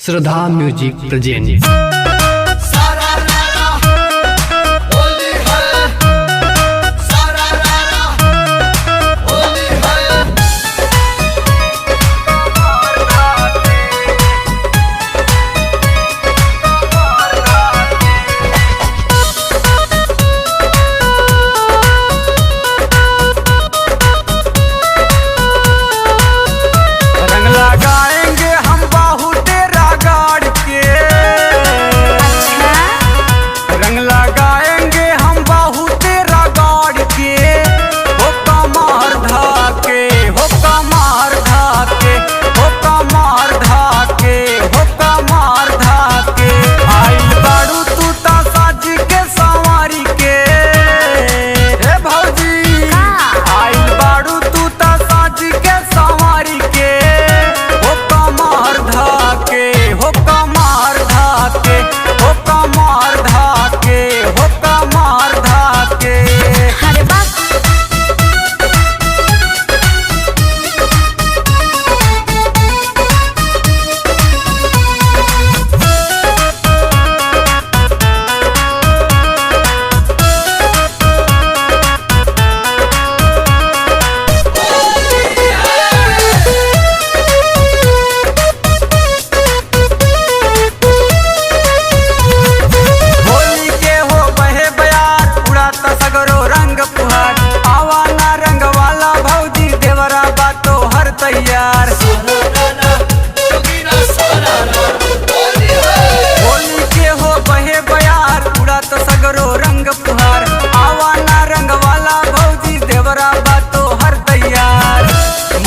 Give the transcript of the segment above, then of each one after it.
श्रद्धा music present. तैयार होली के हो बहे बयार पूरा तो सगरो रंग फुहार आवाना रंग वाला भौजी देवरा बातो हर तैयार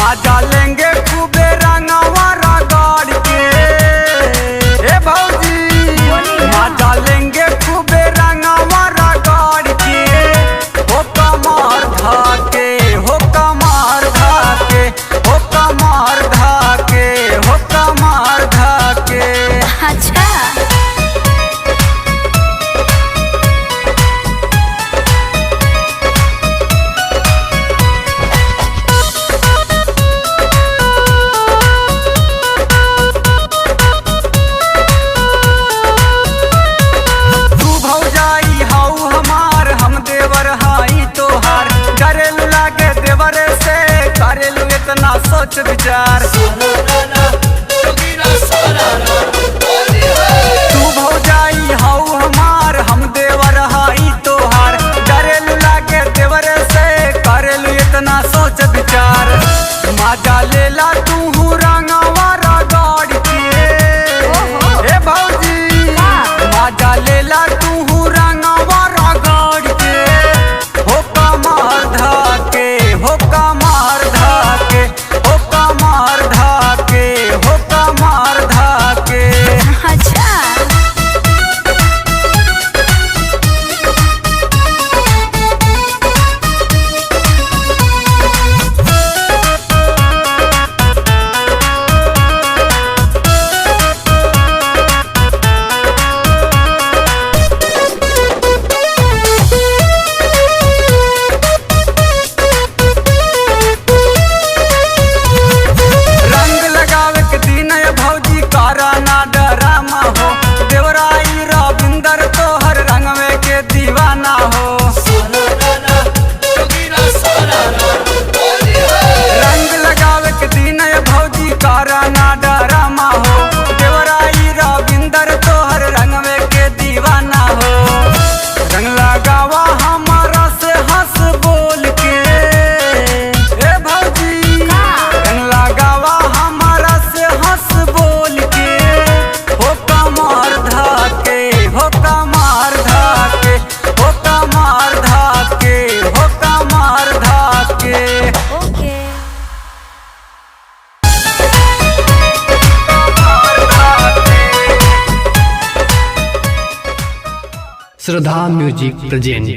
माजा लेंगे खूबे रंगवा रगड़ के ए भौजी माजा लेंगे खूबे रंगवा रगड़ के हो कमर धाके हो कमर धाके हो कमर धाके हो कमर धाके। अच्छा तू भौजाई हाउ हमार हम देवर हाई तोहार करेलू लागे देवरे से करेलू इतना सोच विचार तू भौजाई हाउ हमार हम देवर हाई तोहार करेलू लागे देवरे से करेलू इतना सोच विचार माजा लेला तू रंगवा रगड़ के ए भौजी माजा लेला तू रंगवा रगड़ के हो कमर धाके हो कमर धाके हो कमर धाके हो कमर धाके। अच्छा रंग लगावे के दिन है भौजी कारा ना डरामा हो देवराई रविंदर तोहर रंगवे के दीवाना हो रंग लगावे के दिन है भौजी कारा ना डरामा हो देवराई रविंदर तोहर रंगवे के दीवाना हो रंग लगावा हमारा से हंस बोल के ए भौजी रंग लगावा हमारा से हंस बोल के हो कमर धाके हो कमर धाके हो कमर धाके हो कमर धाके। ओके श्रद्धा म्यूजिक प्रेजेंट।